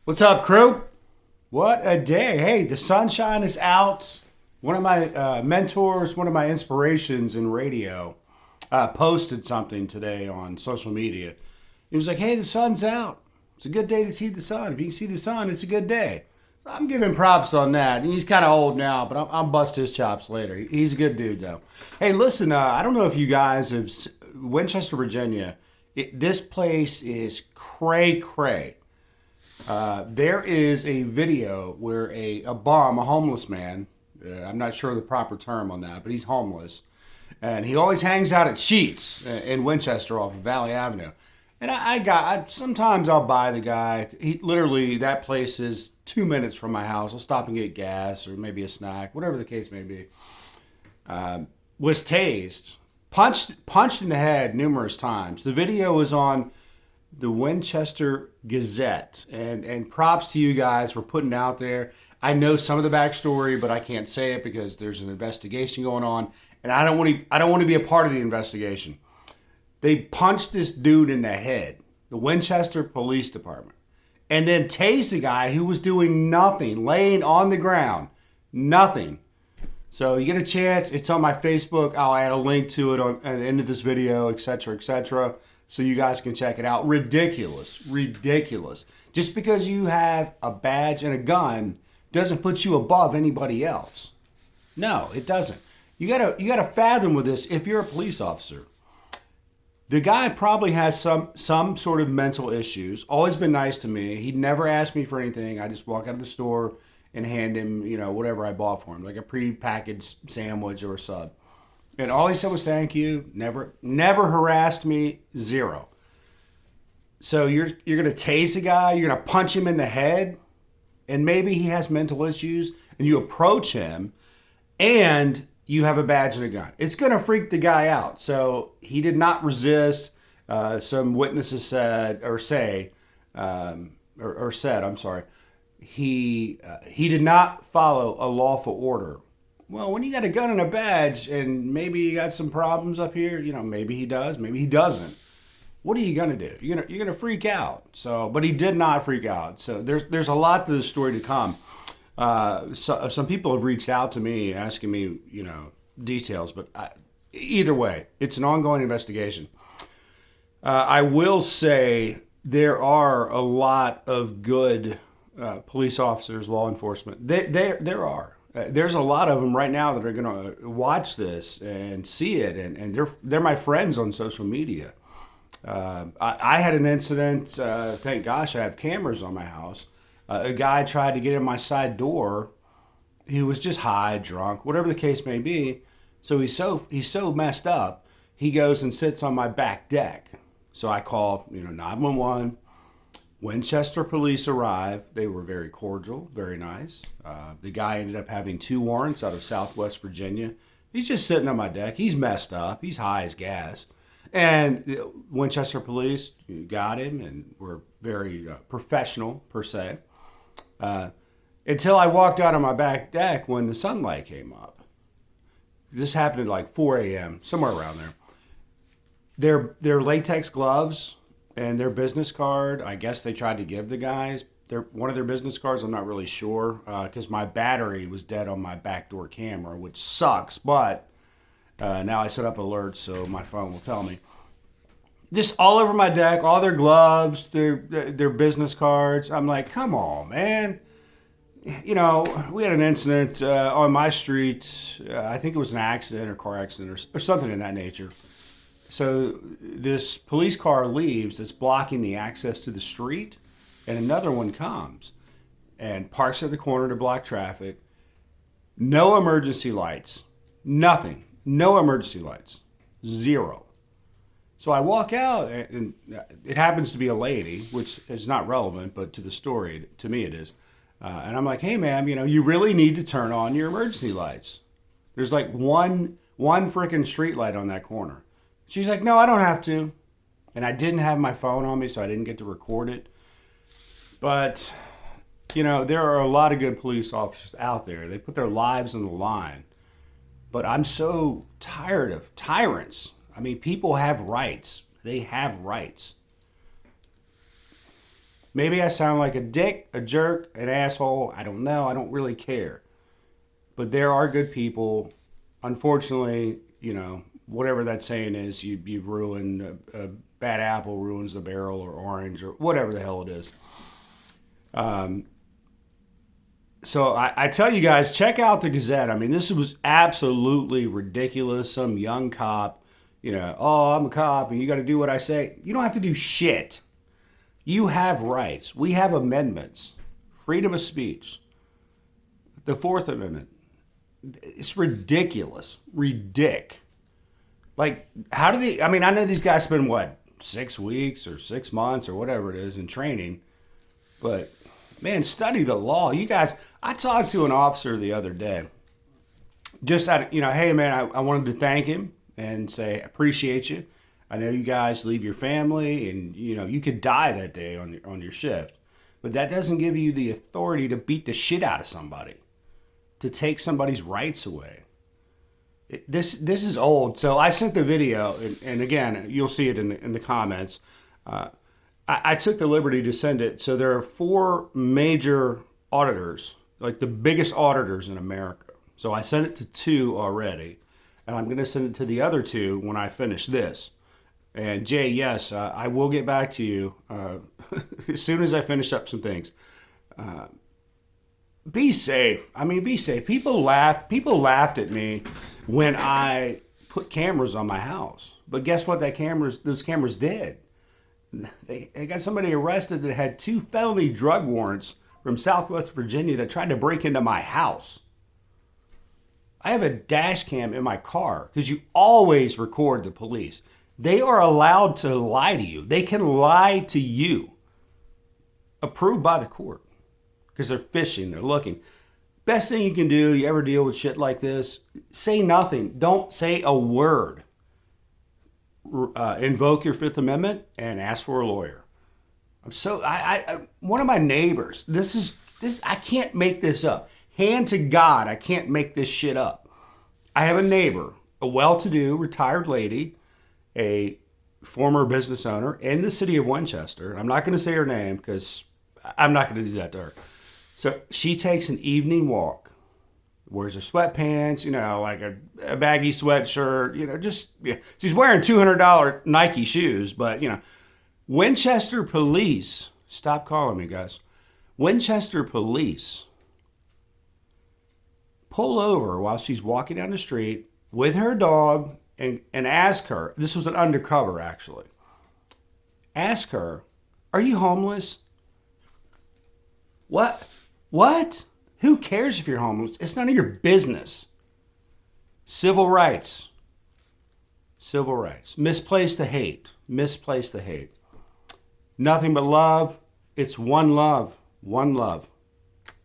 What's up, crew? What a day. Hey, the sunshine is out. One of my mentors, one of my inspirations in radio, posted something today on social media. He was like, hey, the sun's out. It's a good day to see the sun. If you can see the sun, it's a good day. So I'm giving props on that. He's kind of old now, but I'll bust his chops later. He's a good dude, though. Hey, listen, I don't know if you guys have, Winchester, Virginia, this place is cray cray. There is a video where a bum, a homeless man, I'm not sure the proper term on that, but he's homeless. And he always hangs out at Sheets in Winchester off of Valley Avenue. And sometimes I'll buy the guy. He literally, that place is 2 minutes from my house. I'll stop and get gas or maybe a snack, whatever the case may be. Was tased, punched in the head numerous times. The video is on the Winchester Gazette, and props to you guys for putting it out there. I know some of the backstory, but I can't say it because there's an investigation going on, and I don't want to be a part of the investigation. They punched this dude in the head, the Winchester Police Department, and then tased the guy who was doing nothing, laying on the ground, nothing. So you get a chance, it's on my Facebook. I'll add a link to it at the end of this video, etc., etc., so you guys can check it out. Ridiculous, ridiculous. Just because you have a badge and a gun doesn't put you above anybody else. No, it doesn't. You gotta fathom with this. If you're a police officer, the guy probably has some sort of mental issues. Always been nice to me. He'd never asked me for anything. I just walk out of the store and hand him, whatever I bought for him, like a pre-packaged sandwich or a sub. And all he said was thank you. Never harassed me. Zero. So you're gonna tase a guy. You're gonna punch him in the head, and maybe he has mental issues. And you approach him, and you have a badge and a gun. It's gonna freak the guy out. So he did not resist. Some witnesses said, I'm sorry. He did not follow a lawful order. Well, when you got a gun and a badge and maybe you got some problems up here, maybe he does, maybe he doesn't. What are you gonna do? You're gonna freak out. So, but he did not freak out. So there's a lot to the story to come. Some people have reached out to me asking me, details. But either way, it's an ongoing investigation. I will say there are a lot of good police officers, law enforcement. There are. There's a lot of them right now that are going to watch this and see it, and they're my friends on social media. I had an incident. Thank gosh, I have cameras on my house. A guy tried to get in my side door. He was just high, drunk, whatever the case may be. So he's so messed up. He goes and sits on my back deck. So I call 911. Winchester police arrived. They were very cordial, very nice. The guy ended up having 2 warrants out of Southwest Virginia. He's just sitting on my deck. He's messed up. He's high as gas. And Winchester police got him and were very professional, per se. Until I walked out on my back deck when the sunlight came up. This happened at like 4 a.m., somewhere around there. Their latex gloves and their business card, I guess they tried to give the guys. One of their business cards, I'm not really sure, because my battery was dead on my backdoor camera, which sucks, but now I set up alerts so my phone will tell me. Just all over my deck, all their gloves, their business cards. I'm like, come on, man. We had an incident on my street. I think it was an accident or car accident or something in that nature. So this police car leaves that's blocking the access to the street, and another one comes and parks at the corner to block traffic. No emergency lights. Nothing. No emergency lights. Zero. So I walk out, and it happens to be a lady, which is not relevant, but to the story, to me it is. And I'm like, hey, ma'am, you really need to turn on your emergency lights. There's like one freaking street light on that corner. She's like, no, I don't have to. And I didn't have my phone on me, so I didn't get to record it. But, there are a lot of good police officers out there. They put their lives on the line. But I'm so tired of tyrants. I mean, people have rights. They have rights. Maybe I sound like a dick, a jerk, an asshole. I don't know. I don't really care. But there are good people. Unfortunately, whatever that saying is, you ruin a bad apple ruins the barrel, or orange, or whatever the hell it is. So I tell you guys, check out the Gazette. I mean, this was absolutely ridiculous. Some young cop, oh, I'm a cop and you got to do what I say. You don't have to do shit. You have rights. We have amendments. Freedom of speech. The Fourth Amendment. It's ridiculous. Like, how do they, I mean, I know these guys spend, 6 weeks or 6 months or whatever it is in training, but man, study the law. You guys, I talked to an officer the other day. Just out of, hey man, I wanted to thank him and say, appreciate you. I know you guys leave your family and, you could die that day on your shift. But that doesn't give you the authority to beat the shit out of somebody, to take somebody's rights away. This is old. So I sent the video, and again, you'll see it in the comments. I took the liberty to send it. So there are 4 major auditors, like the biggest auditors in America. So I sent it to 2 already, and I'm going to send it to the other 2 when I finish this. And Jay, yes, I will get back to you as soon as I finish up some things. Be safe. I mean, be safe. People laughed at me when I put cameras on my house. But guess what? Those cameras did. They got somebody arrested that had 2 felony drug warrants from Southwest Virginia that tried to break into my house. I have a dash cam in my car because you always record the police. They are allowed to lie to you. They can lie to you. Approved by the court. Because they're fishing, they're looking. Best thing you can do, you ever deal with shit like this, say nothing. Don't say a word. Invoke your Fifth Amendment and ask for a lawyer. One of my neighbors, I can't make this up. Hand to God, I can't make this shit up. I have a neighbor, a well-to-do retired lady, a former business owner in the city of Winchester. I'm not going to say her name because I'm not going to do that to her. So she takes an evening walk, wears her sweatpants, like a baggy sweatshirt, she's wearing $200 Nike shoes, but, Winchester police, stop calling me, guys. Winchester police pull over while she's walking down the street with her dog and ask her, this was an undercover actually, ask her, are you homeless? What? Who cares if you're homeless? It's none of your business. Civil rights. Misplaced the hate. Nothing but love. It's one love.